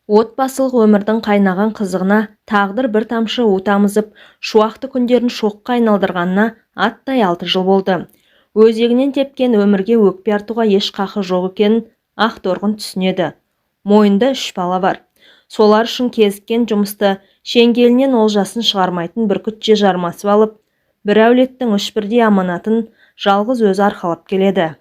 Отбасылық өмірдің қайнаған қызығына тағдыр бір тамшы у тамызып, шуақты күндерін шоққа айналдырғанына аттай 6 жыл болды. Өзегінен тепкен өмірге өкпе артуға еш қақы жоқ екенін Ақторғын түсінеді. Мойында 3 бала бар. Солар үшін кезіккен жұмысты шеңгелінен олжасын шығармайтын бүркітше жармасып алып, бір әулеттің 3 бірдей аманатын жалғыз өзі арқалап келеді.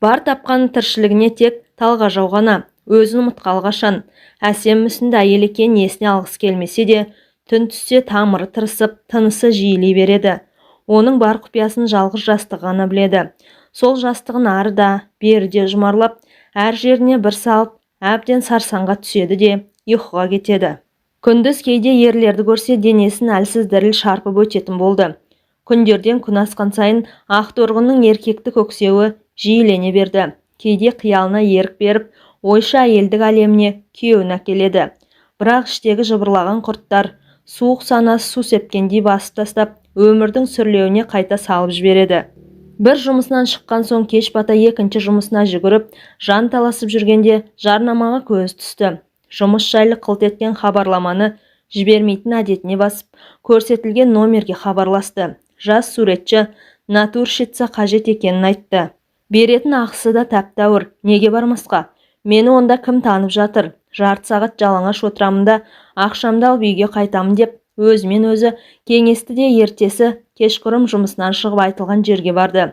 Бар тапқан тіршілігіне тек талғажау ғана, өзін ұмытқалы қашан. Әсем мүсінді әйел екенін есіне алғысы келмесе де, түн түссе тамыры тырысып, тынысы жиілей береді. Оның бар құпиясын жалғыз жастығы ғана біледі. Сол жастығын ары да, бері де жұмарлап, әр жеріне бір салып, әбден сарсаңға түседі де, ұйқыға кетеді. Күндіз кейде ерлерді көрсе денесін әлсіз діріл шарпып өтетін болды. Күндерден күн асқан сайын Ақторғынның еркекті көксеуі жиілене берді. Кейде қиялына ерік беріп, ойша әйелдік әлеміне күйеуін әкеледі. Бірақ іштегі жыбырлаған құрттар суық санасы су сепкендей басып тастап, өмірдің сүрлеуіне қайта салып жібереді. Бір жұмысынан шыққан соң кеш бата екінші жұмысына жүгіріп, жан таласып жүргенде жарнамаға көз түсті. Жұмыс жайлы қылт еткен хабарламаны жібермейтін әдетіне басып, көрсетілген номерге хабарласты. Жас суретші натурщица қажет екенін айтты. Беретін ақысы да тәп-тәуір, неге бармасқа? Мені онда кім танып жатыр? Жарты сағат жалаңаш отырамын да, ақшамды алып үйге қайтамын деп, өзімен өзі кеңесті де ертесі кешқұрым жұмысынан шығып айтылған жерге барды.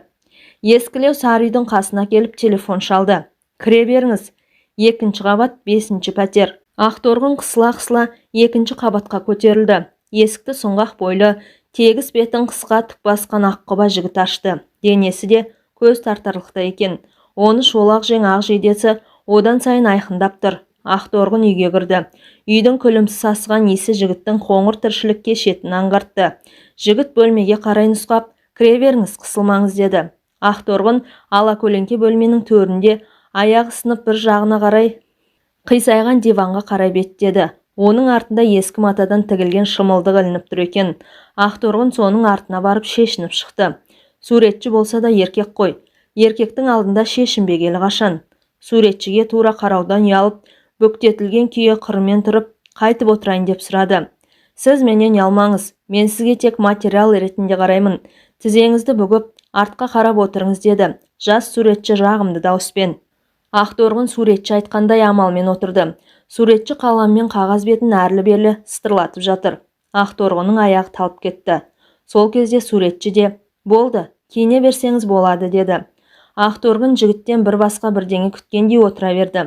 Ескілеу сары үйдің қасына келіп телефон шалды. Кіре беріңіз. 2-ші қабат 5-ші пәтер. Ақторғын қысыла-қысыла 2-ші қабатқа көтерілді. Есікті сұңғақ бойлы, тегіс бетін қысқа тік басқан аққұба жігіт ашты. Денесі де көз тартарлықта екен. Оны шолақ жең ақ жейдесі одан сайын айқындап тұр. Ақторғын үйге кірді. Үйдің күлімсіз сасыған иісі жігіттің қоңыр тіршілікке шетін аңғартты. Жігіт бөлмеге қарай нұсқап, кіре беріңіз, қысылмаңыз деді. Ақторғын ала көлеңке бөлменің төрінде аяғы сынып бір жағына қарай қисайған диванға қарай беттеді. Оның артында ескі матадан тігілген шымылдық ілініп тұр екен. Ақторғын соның артына барып шешініп шықты. Суретші болса да еркек қой. Еркектің алдында шешінбегелі қашан. Суретшіге тура қараудан ұялып, бүктетілген күйе қырымен тұрып, қайтып отырайын деп сұрады. Сіз менен ұялмаңыз, мен сізге тек материал ретінде қараймын. Тізеңізді бүгіп, артқа қарап отырыңыз деді. Жас суретші жағымды дауыспен. Ақторғын суретші айтқандай амалмен отырды. Суретші қаламмен қағаз бетін әрлі-берлі сытырлатып жатыр. Ақторғынның аяғы талып кетті. Сол кезде суретші де, болды, киіне берсеңіз болады деді. Ақторғын жігіттен бір басқа бірдеңе күткендей отыра берді.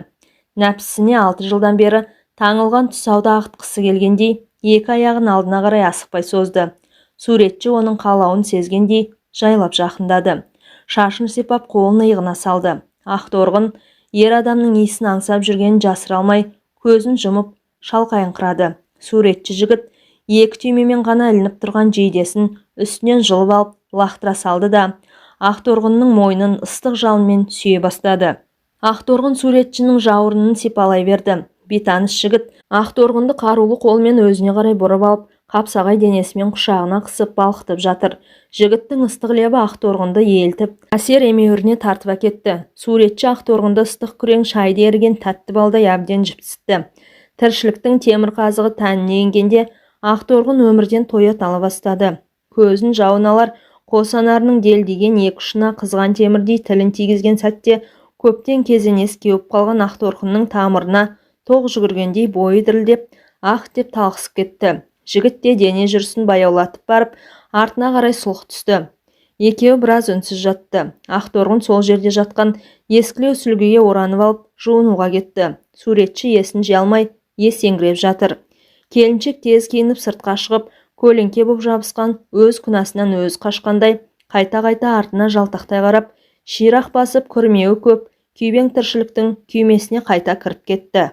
Нәпсісіне 6 жылдан бері таңылған тұсауды ағытқысы келгендей, екі аяғын алдына қарай асықпай созды. Суретші оның қалауын сезгендей жайлап жақындады. Шашын сипап қолын иығына салды. Ақторғын ер адамның иісін аңсап жүргенін жасыра алмай, көзін жұмып шалқайыңқырады. Суретші жігіт екі түймемен ғана ілініп тұрған жейдесін үстінен жұлып алып лақтыра салды да, Ақторғынның мойнын ыстық жалынмен сүйе бастады. Ақторғын суретшінің жауырынын сипалай берді. Бейтаныс жігіт Ақторғынды қарулы қолмен өзіне қарай бұрып алып, қапсағай денесімен құшағына қысып балқытып жатыр. Жігіттің ыстық лебі Ақторғынды елтіп, әсер емеуріне тартып әкетті. Суретші Ақторғынды ыстық күрең шайды еріген тәтті балдай әбден жіпсітті. Тіршіліктің темір қазығы тәніне енгенде Ақторғын өмірден тоя тала бастады. Көзін жауын алар, қосанарының делдеген екі ұшына қызған темірдей тілін тигізген сәтте көптен кезенес кеуіп қалған Ақторғынның тамырына тоқ жүгіргендей бойы дірілдеп, ақ деп талқысып кетті. Жігіт те дене жүрісін баяулатып барып, артына қарай сұлқ түсті. Екеуі біраз үнсіз жатты. Ақторғын сол жерде жатқан ескілеу сүлгіге оранып алып, жуынуға кетті. Суретші есін жия алмай, есеңгіреп жатыр. Келіншек тез киініп сыртқа шығып, көлеңке боп жабысқан өз күнәсінен өз қашқандай, қайта-қайта артына жалтақтай қарап, ширақ басып күрмеуі көп, күйбең тіршіліктің күймесіне қайта кіріп кетті.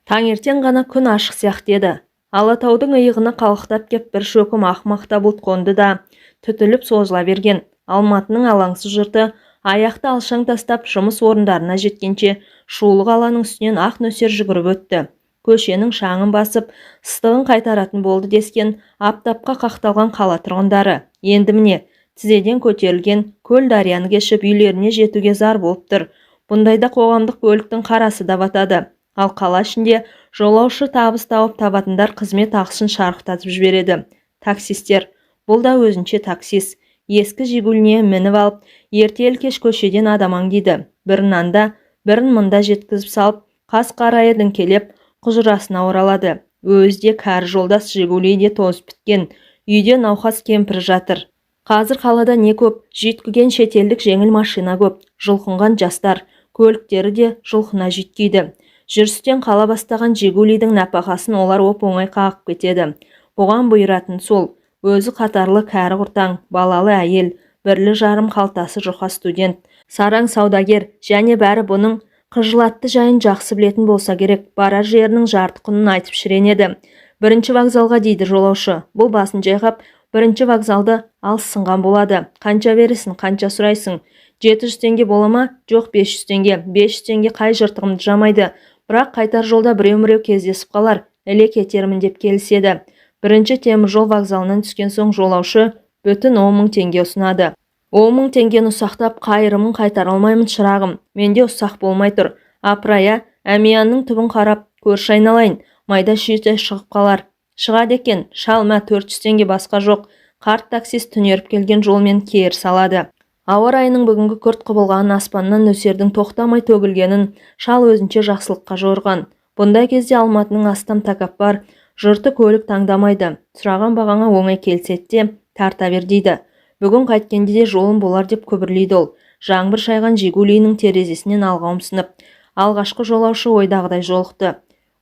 Таңертең ғана күн ашық сияқты еді. Алатаудың иығына қалықтап кеп бір шөкім ақ мақта бұлт қонды да, түтіліп созыла берген. Алматының алаңсыз жұрты аяқты алшаң тастап жұмыс орындарына жеткенше шулы қаланың үстінен ақ нөсер жүгіріп өтті. Көшенің шаңын басып, ыстығын қайтаратын болды дескен аптапқа қақталған қала тұрғындары. Енді міне, тізеден көтерілген көл дарияны кешіп үйлеріне жетуге зар болып тұр. Бұндайда қоғамдық көліктің қарасы да батады. Ал қала ішінде Жолаушы табыс тауып табатындар қызмет ақысын шарықтатып жібереді. Таксистер. Бұл да өзінше таксист. Ескі Жигуліне мініп алып, ертелі-кеш көшеден адам аңдиды. Бірін анда, бірін мұнда жеткізіп салып, қас қарайы діңкелеп, құжырасына оралады. Өзде кәрі жолдас Жигулиде тозып біткен. Үйде науқас кемпір жатыр. Қазір қалада не көп, жүйткіген шетелдік жеңіл машина көп, жұлқынған жастар, көліктері де жұлқына жүйткейді. Жүрістен қала бастаған Жигулидің нәпақасын олар оп-оңай қағып кетеді. Бұған бұйыратын сол, өзі қатарлы кәрі құртаң, балалы әйел, бірлі жарым қалтасы жұқа студент, сараң саудагер, және бәрі бұның қыжылатты жайын жақсы білетін болса керек, барар жерінің жарты құнын айтып шіренеді. Бірінші вокзалға дейді жолаушы. Бұл басын жайғап, бірінші вокзалды алсынған болады. Қанша бересің, қанша сұрайсың? 700 теңге бола ма? Жоқ, 500 теңге. 500 теңге қай жыртығымды жамайды. Бірақ қайтар жолда біреу-міреу кездесіп қалар. Іле кетермін деп келіседі. Бірінші теміржол вокзалынан түскен соң жолаушы бүтін 10 мың теңге ұсынады. 10 мың теңгені ұсақтап, қайырымын қайтара алмаймын шырағым. Менде ұсақ болмай тұр. Апырая, әмиянның түбін қарап, көрші айналайын. Майда шүйте шығып қалар. Шығады екен, шалма 400 теңге басқа жоқ. Қарт таксист түнеріп келген жолмен кер салады. Ауа райының бүгінгі күрт құбылғанын, аспаннан нөсердің тоқтамай төгілгенін шал өзінше жақсылыққа жорған. Бұндай кезде Алматының астам тәкаппар, жұрты көлік таңдамайды. Сұраған бағаңа оңай келсетте тарта бер дейді. Бүгін қайткенде де жолым болар деп күбірлейді ол. Жаңбыр шайған Жигулиінің терезесінен алға ұмсынып. Алғашқы жолаушы ойдағыдай жолықты.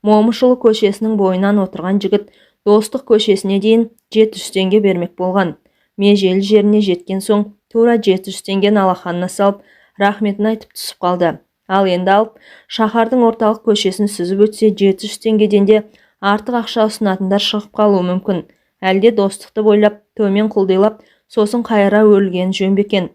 Момышұлы көшесінің бойынан отырған жігіт Достық көшесіне дейін 700 теңге бермек болған. Межелі жеріне жеткен соң тура 700 теңгені алақанына салып, рахметін айтып түсіп қалды. Ал енді алып, шаһардың орталық көшесін сүзіп өтсе 700 теңгеден де артық ақша ұсынатындар шығып қалуы мүмкін. Әлде Достықты бойлап, төмен құлдилап, сосын қайыра өлген жөн бе екен.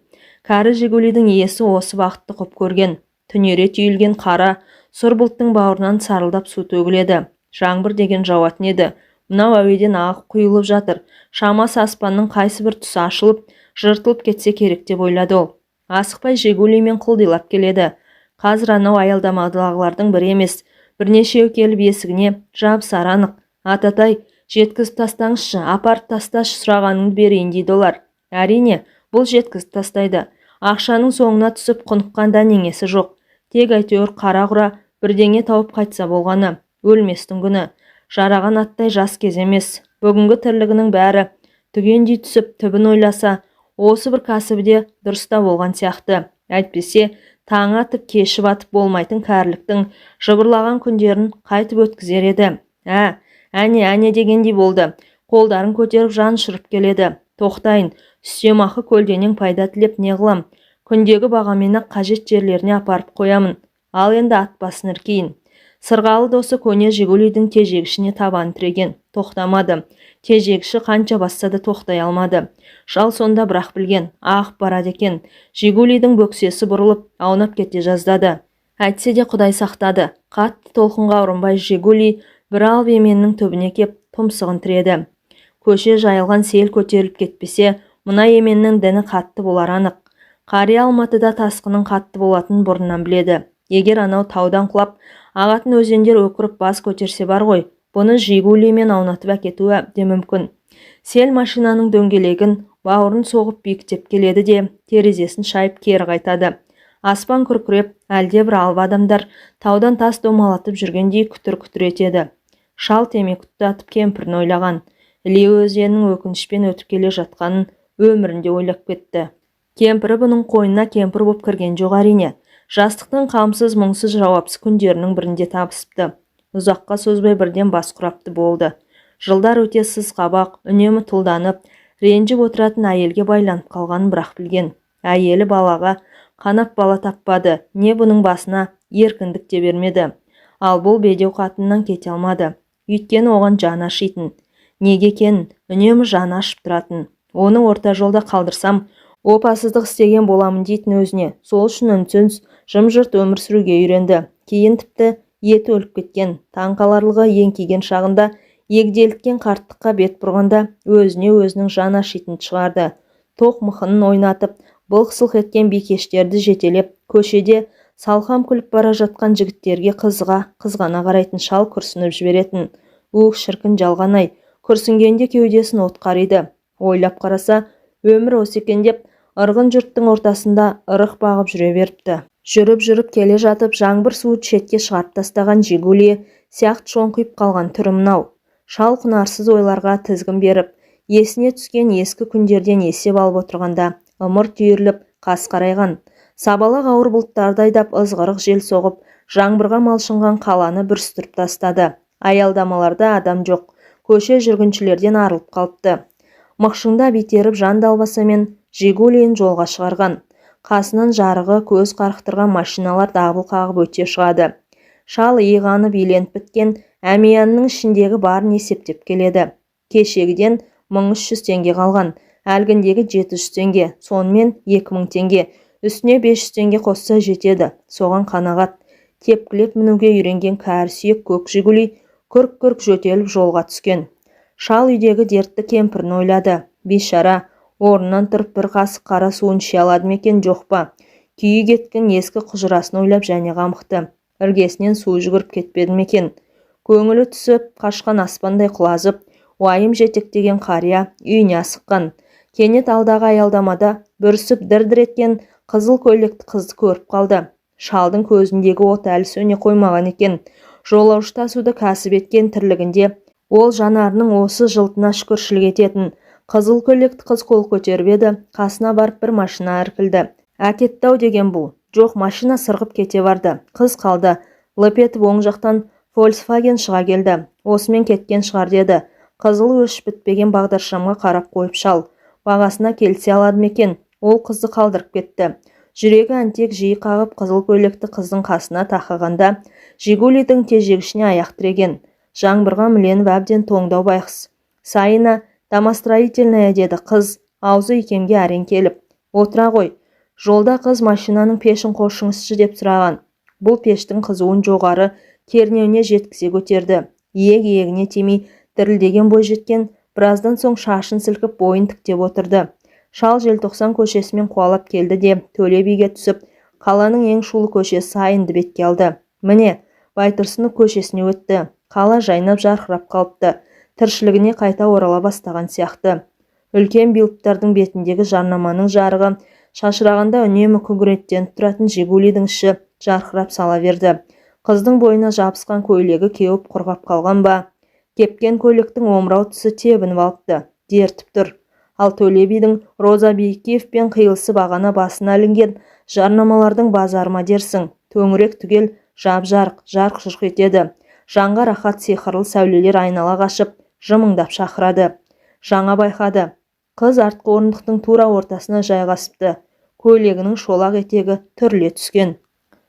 Кәрі Жигулидің иесі осы бақытты құп көрген. Түнере түйілген қара, сұр бұлттың бауырынан сарылдап су төгіледі. Жаңбыр деген жауатын еді. Мынау әуеден ағып құйылып жатыр. Шамасы аспанның қайсы бір тұсы ашылып, жыртылып кетсе керек деп ойлады ол. Асықпай Жигулимен құлдилап келеді. Қазір анау аялдамадағылардың бірі емес, бірнешеу келіп есігіне жабысар анық. Ататай, жеткізіп тастаңызшы, апарып тасташы, сұрағаныңды берейін дейді олар. Әрине, бұл жеткізіп тастайды. Ақшаның соңына түсіп құныққанда неңесі жоқ. Тек әйтеуір қара-құра бірдеңе тауып қайтса болғаны. Өлместің күні. Жараған аттай жас кез емес. Бүгінгі тірлігінің бәрі түгендей түсіп түбін ойласа, осы бір кәсібіде дұрыста болған сияқты. Әйтпесе, таң атып кеші батып болмайтын кәріліктің жыбырлаған күндерін қайтып өткізер еді. Әне дегендей болды. Қолдарын көтеріп жан шырып келеді. Тоқтайын, үстемақы көлденең пайда тілеп не қылам? Күндегі бағамені қажет жерлеріне апарып қоямын. Ал енді ат басын іркейін. Сырғалы досы көне Жигулидің тежегішіне табан тіреген. Тоқтамады. Тежегіші қанша басса да тоқтай алмады. Шал сонда бірақ білген, ағып барады екен. Жигулидің бөксесі бұрылып, аунап кете жаздады. Әйтсе де Құдай сақтады. Қатты толқынға ұрынбай Жигули бір алып еменнің түбіне кеп тұмсығын тіреді. Көше жайылған сел көтеріліп кетпесе, мына еменнің діні қатты болар анық. Қария Алматыда тасқының қатты болатын бұрыннан біледі. Егер анау таудан құлап, ағатын өзендер өкіріп бас көтерсе бар ғой, бұны Жигулимен аунатып әкетуі де мүмкін. Сел машинаның дөңгелегін бауырын соғып биіктеп келеді де, терезесін шайып кері қайтады. Аспан күркіреп, әлде бір алып адамдар таудан тас домалатып жүргендей күтір-күтір етеді. Шал темекі тұтатып кемпірін ойлаған. Іле өзенінің өкінішпен өтіп келе жатқанын өмірінде ойлап кетті. Кемпірі бұның қойнына кемпір боп кірген жоқ әрине. Жастықтың қамсыз мұңсыз жауапсыз күндерінің бірінде табысыпты. Ұзаққа созбай бірден бас құрапты болды. Жылдар өте сыз қабақ, үнемі тұлданып, ренжіп отыратын әйелге байланып қалғанын бірақ білген. Әйелі балаға қанап бала таппады, не бұның басына еркіндік те бермеді. Ал бұл бедеу қатыннан кете алмады. Өйткені оған жаны ашитын. Неге екенін үнемі жаны ашып тұратын. Оны орта жолда қалдырсам, опасыздық істеген боламын дейтін өзіне. Сол үшін үнсіз, жым-жырт өмір сүруге үйренді. Кейін тіпті еті өліп кеткен, таңқаларлығы еңкейген шағында егделіткен қарттыққа бет бұрғанда өзіне өзінің жаны ашитын шығарды. Тоқ мықынын ойнатып, былқ-сылқ еткен бикештерді жетелеп, көшеде салқам күліп бара жатқан жігіттерге қызғана қарайтын шал күрсініп жіберетін. Ух, шіркін жалған-ай, күрсінгенде кеудесін от қариды. Ойлап қараса, өмір осы екен деп, ырғын жұрттың ортасында ырық бағып жүре беріпті. Жүріп келе жатып, жаңбыр суы шетке шығарып тастаған Жигули сияқты шоңқиып қалған түрі мынау. Шал құнарсыз ойларға тізгін беріп, есіне түскен ескі күндерден есеп алып отырғанда, ымырт түйіріліп, қас қарайған. Сабалақ ауыр бұлттарды айдап, ызғырық жел соғып, жаңбырға малшынған қаланы бүрістіріп тастады. Аялдамаларда адам жоқ, көше жүргіншілерден арылып қалыпты. Мықшыңда битеріп жан далбасамен Жигулиін жолға шығарған. Қасынан жарығы көз қарықтырған машиналар дабыл қағып өте шығады. Шал иығанып иленіп біткен әмиянның ішіндегі барын есептеп келеді. Кешегіден 1300 теңге қалған, әлгіндегі 700 теңге, сонымен 2000 теңге, үстіне 500 теңге қосса жетеді. Соған қанағат. Тепкілеп мінуге үйренген кәрі сүйек көк Жигули күрк-күрк жөтеліп жолға түскен. Шал үйдегі дертті кемпірін ойлады. Бейшара, орнынан тұрып бір қасық қара суын іше алады ма екен, жоқ па? Күйі кеткен ескі құжырасын ойлап және қамықты. Іргесінен су жүгіріп кетпеді ме екен? Көңілі түсіп, қашқан аспандай құлазып, уайым жетектеген қария үйіне асыққан. Кенет алдағы аялдамада бүрісіп дір-дір еткен қызыл көйлекті қызды көріп қалды. Шалдың көзіндегі от әлі сөне қоймаған екен. Жолаушы тасуды кәсіп еткен тірлігінде ол жанарының осы жылтына шүкіршілік ететін. Қызыл көйлекті қыз қол көтеріп еді, қасына барып бір машина іркілді. Әкетті-ау деген бұл. Жоқ, машина сырғып кете барды. Қыз қалды. Лып етіп оң жақтан Volkswagen шыға келді. Осымен кеткен шығар деді. Қызыл өшіп бітпеген бағдаршамға қарап қойып шал. Бағасына келсе алады ма екен? Ол қызды қалдырып кетті. Жүрегі әнтек жиі қағып қызыл көйлекті қыздың қасына тақағанда Жигулидің тежегішіне аяқ тіреген. Жаңбырға міленіп әбден тоңдау байқыс. Сайына домостроительная деді қыз, аузы икемге әрең келіп. Отыра ғой. Жолда қыз машинаның пешін қосыңызшы деп сұраған. Бұл пештің қызуын жоғары кернеуіне жеткізе көтерді. Иек-иегіне тимей дірілдеген бой жеткен, біраздан соң шашын сілкіп бойын тіктеп отырды. Шал Желтоқсан көшесімен қуалап келді де Төле биге түсіп, қаланың ең шулы көшесі Сайынды бетке алды. Міне, Байтұрсынов көшесіне өтті. Қала жайнап жарқырап қалыпты. Тіршілігіне қайта орала бастаған сияқты. Үлкен билбордтардың бетіндегі жарнаманың жарығы шашырағанда үнемі күңіреттеніп тұратын Жигулидің іші жарқырап сала берді. Қыздың бойына жабысқан көйлегі кеуіп құрғап қалған ба? Кепкен көйлектің омырау тұсы тебініп алыпты. Дертіп тұр. Ал Төле бидің Роза Бейкеевпен қиылысы бағана басына ілінген жарнамалардың базарма дерсің. Төңірек түгел жап-жарық, жарқ-жұрқ етеді. Жанға рахат сиқырлы сәулелер айнала қашып, жымыңдап шақырады. Жаңа байқады. Қыз артқы орындықтың тура ортасына жайғасыпты. Көйлегінің шолақ етегі түріле түскен.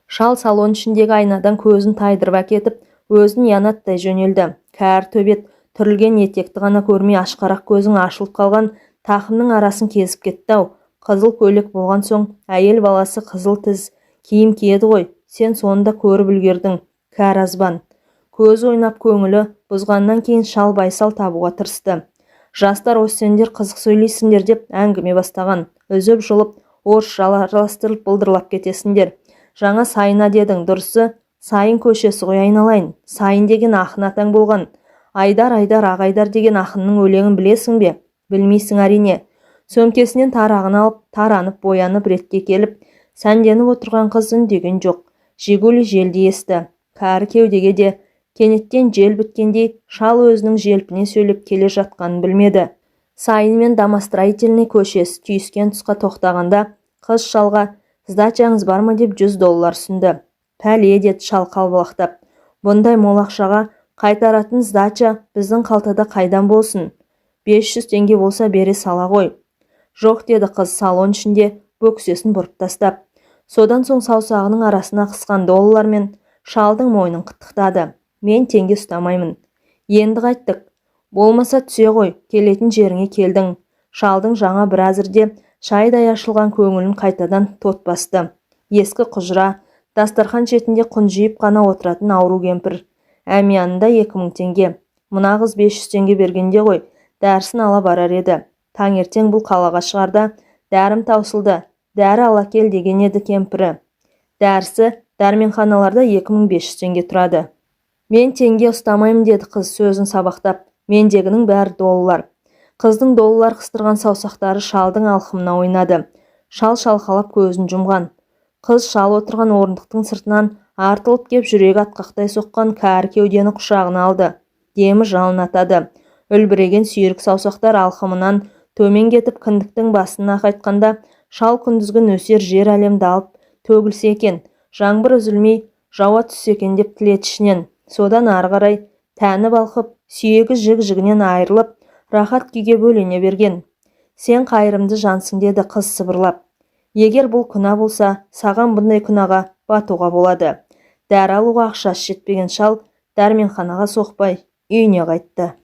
Шал салон ішіндегі айнадан көзін тайдырып әкетіп, өзін янаттай жөнелді. Кәр төбет түрілген етекті ғана көрмей ашқарақ көзің ашылып қалған тақымның арасын кезіп кетті-ау. Қызыл көйлек болған соң, әйел баласы қызыл тіз киім киеді ғой. Сен сонда көріп үлгердің, кәр азбан. Көз ойнап көңілі бұзғаннан кейін шал байсал табуға тырысты. Жастар осы сендер қызық сөйлейсіңдер деп әңгіме бастаған. Үзіп жұлып, орысша араластырылып бұлдырлап кетесіңдер. Жаңа Сайына дедің, дұрысы, Сайын көшесі ғой айналайын. Сайын деген ақын атаң болған. Айдар Ағайдар деген ақынның өлеңін білесің бе? Білмейсің әрине. Сөмкесінен тарағын алып, таранып, боянып ретке келіп, сәнденіп отырған қыз үндеген жоқ. Жигули желді есті. Кәрі кеудеге де кенеттен жел біткендей шал өзінің желпіне сөйлеп келе жатқанын білмеді. Сайын мен домостроительный көшесі түйіскен тұсқа тоқтағанда қыз шалға «Сдачаңыз бар ма?» деп $100 ұсынды. Пәле деді шал қалбалақтап. Бұндай мол ақшаға қайтаратын сдача біздің қалтада қайдан болсын? 500 теңге болса бере сала ғой. Жоқ деді қыз салон ішінде бөксесін бұрып тастап. Содан соң саусағының арасына қысқан $мен шалдың мойнын қытықтады. Мен теңге ұстамаймын. Енді қайттық. Болмаса түсе ғой, келетін жеріңе келдің. Шалдың жаңа бір әзірде шайдай ашылған көңілін қайтадан тот басты. Ескі құжыра, дастархан шетінде құнжиып қана отыратын ауру кемпір. Әмиянында 2000 теңге. Мына қыз 500 теңге бергенде ғой, дәрісін ала барар еді. Таңертең бұл қалаға шығарда, дәрім таусылды, дәрі ала кел деген еді кемпірі. Дәрісі дәрменханаларда 2500 теңге тұрады. Мен теңге ұстамаймын, деді қыз сөзін сабақтап. Мендегінің бәрі доллар. Қыздың доллар қыстырған саусақтары шалдың алқымына ойнады. Шал шалқалап көзін жұмған. Қыз шал отырған орындықтың сыртынан артылып кеп жүрегі атқақтай соққан кәрі кеудені құшағына алды. Демі жалынатады. Үлбіреген сүйірік саусақтар алқымынан төмен кетіп кіндіктің басына қайтқанда шал күндізгі нөсер жер әлемді алып төгілсе екен, жаңбыр үзілмей жауа түссе екен деп тіледі ішінен. Содан ары қарай тәні балқып, сүйегі жік-жігінен айырылып, рахат күйге бөлене берген. Сен қайырымды жансың, деді қыз сыбырлап. Егер бұл күнә болса, саған бұндай күнәға батуға болады. Дәрі алуға ақшасы жетпеген шал дәрменханаға соқпай үйіне қайтты.